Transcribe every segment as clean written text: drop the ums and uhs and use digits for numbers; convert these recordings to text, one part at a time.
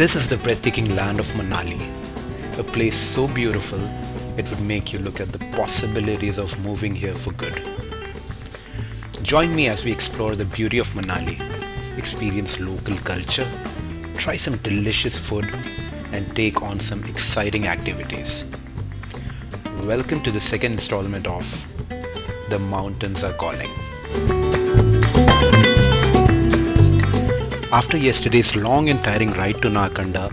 This is the breathtaking land of Manali, a place so beautiful it would make you look at the possibilities of moving here for good. Join me as we explore the beauty of Manali, experience local culture, try some delicious food, and take on some exciting activities. Welcome to the second installment of The Mountains Are Calling. After yesterday's long and tiring ride to Narkanda,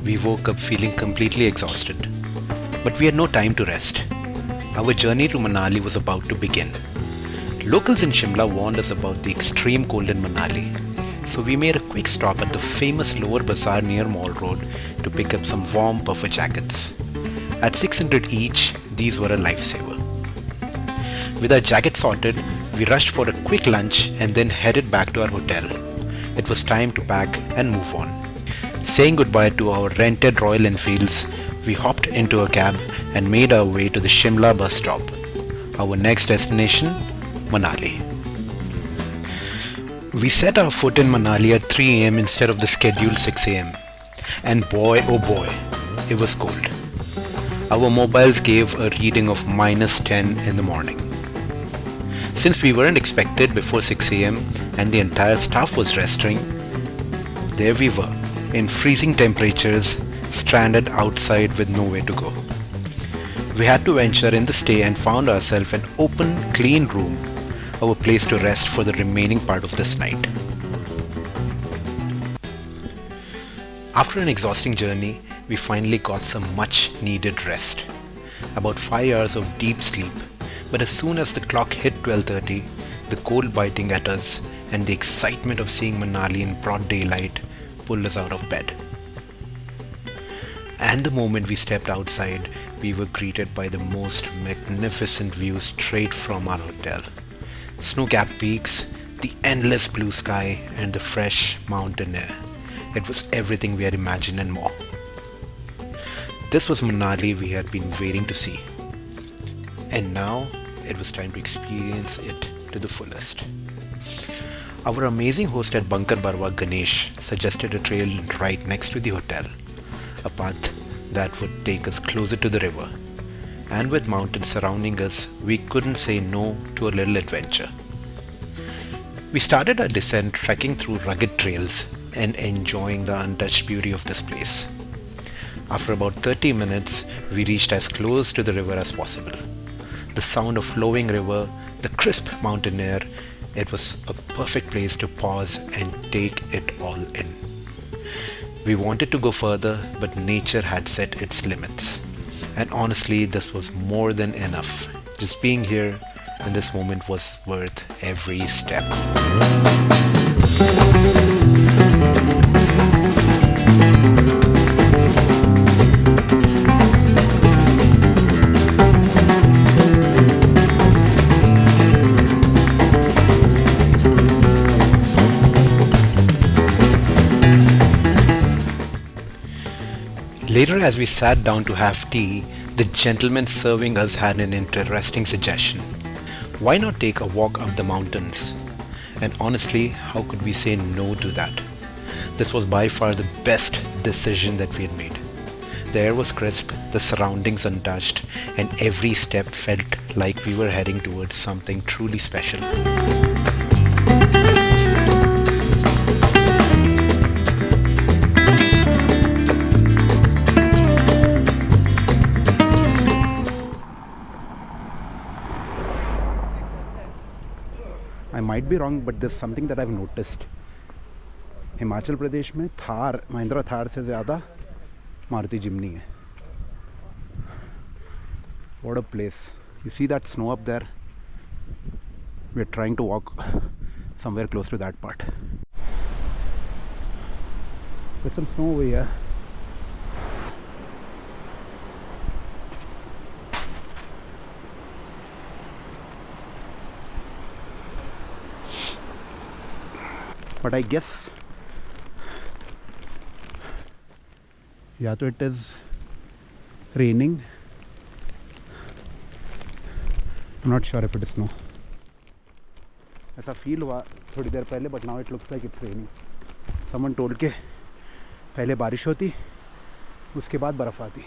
we woke up feeling completely exhausted. But we had no time to rest. Our journey to Manali was about to begin. Locals in Shimla warned us about the extreme cold in Manali, so we made a quick stop at the famous Lower Bazaar near Mall Road to pick up some warm puffer jackets. At 600 each, these were a lifesaver. With our jackets sorted, we rushed for a quick lunch and then headed back to our hotel. It was time to pack and move on. Saying goodbye to our rented Royal Enfields, we hopped into a cab and made our way to the Shimla bus stop. Our next destination, Manali. We set our foot in Manali at 3 am instead of the scheduled 6 am. And boy oh boy, it was cold. Our mobiles gave a reading of -10 in the morning. Since we weren't expected before 6 am and the entire staff was resting, there we were, in freezing temperatures, stranded outside with nowhere to go. We had to venture in the stay and found ourselves an open, clean room, our place to rest for the remaining part of this night. After an exhausting journey, we finally got some much needed rest. About 5 hours of deep sleep, but as soon as the clock hit 12:30, the cold biting at us and the excitement of seeing Manali in broad daylight pulled us out of bed. And the moment we stepped outside, we were greeted by the most magnificent view straight from our hotel. Snow-capped peaks, the endless blue sky, and the fresh mountain air. It was everything we had imagined and more. This was Manali we had been waiting to see. And now it was time to experience it to the fullest. Our amazing host at Bankar Barwa, Ganesh, suggested a trail right next to the hotel, a path that would take us closer to the river. And with mountains surrounding us, we couldn't say no to a little adventure. We started our descent trekking through rugged trails and enjoying the untouched beauty of this place. After about 30 minutes, we reached as close to the river as possible. The sound of flowing river, the crisp mountain air, it was a perfect place to pause and take it all in. We wanted to go further, but nature had set its limits. And honestly, this was more than enough. Just being here in this moment was worth every step. Later, as we sat down to have tea, the gentleman serving us had an interesting suggestion. Why not take a walk up the mountains? And honestly, how could we say no to that? This was by far the best decision that we had made. The air was crisp, the surroundings untouched, and every step felt like we were heading towards something truly special. I might be wrong, but there's something that I've noticed. Himachal Pradesh में थार, महिंद्रा थार से ज़्यादा Maruti Jimny है. What a place. You see that snow up there? We're trying to walk somewhere close to that part. There's some snow over here. But I guess या तो it is raining. I'm not sure if it is snow. ऐसा feel हुआ थोड़ी देर पहले, but now it looks like it's raining. Someone told के पहले बारिश होती, उसके बाद बर्फ़ आती।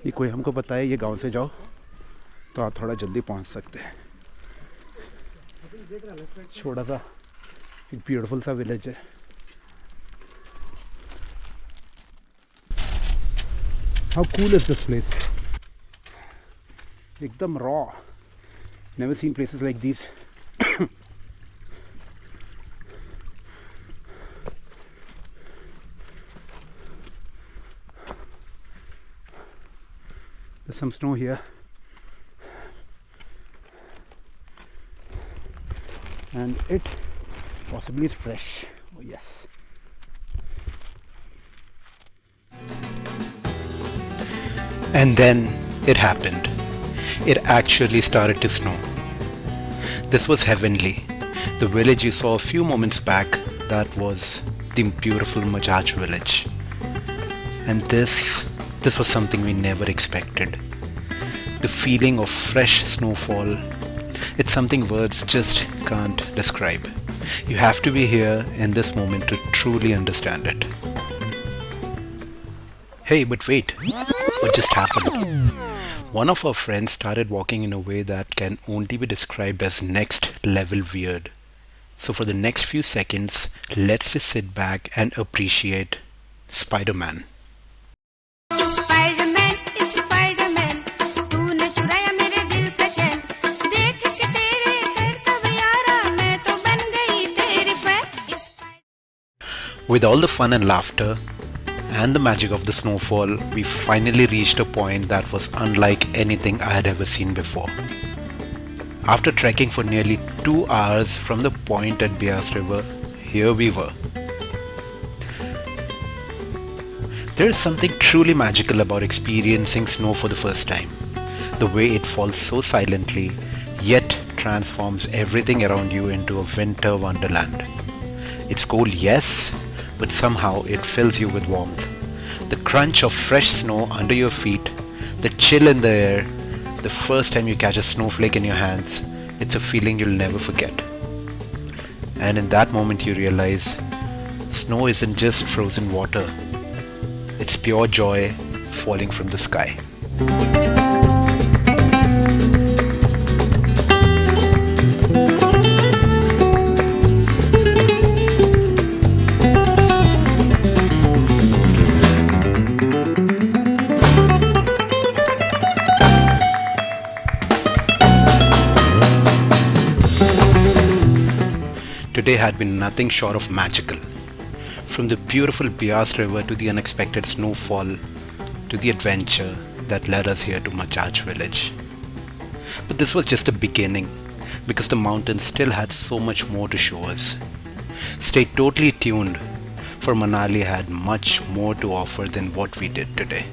ये कोई हमको बताए ये गांव से जाओ तो आप थोड़ा जल्दी पहुंच सकते हैं। छोटा सा एक ब्यूटीफुल सा विलेज है। How cool is this place, एकदम raw, never seen places like this. There's some snow here, and it possibly is fresh. Oh yes. And then it happened. It actually started to snow. This was heavenly. The village you saw a few moments back, that was the beautiful Majhach Village. And this was something we never expected. The feeling of fresh snowfall, it's something words just can't describe. You have to be here in this moment to truly understand it. Hey, but wait, what just happened? One of our friends started walking in a way that can only be described as next level weird. So for the next few seconds, let's just sit back and appreciate Spider-Man. With all the fun and laughter and the magic of the snowfall, we finally reached a point that was unlike anything I had ever seen before. After trekking for nearly 2 hours from the point at Beas River, here we were. There is something truly magical about experiencing snow for the first time. The way it falls so silently, yet transforms everything around you into a winter wonderland. It's cold, yes, but somehow it fills you with warmth. The crunch of fresh snow under your feet, the chill in the air, the first time you catch a snowflake in your hands, it's a feeling you'll never forget. And in that moment you realize, snow isn't just frozen water, it's pure joy falling from the sky. Today had been nothing short of magical. From the beautiful Beas River to the unexpected snowfall to the adventure that led us here to Majhach Village. But this was just a beginning, because the mountains still had so much more to show us. Stay totally tuned, for Manali had much more to offer than what we did today.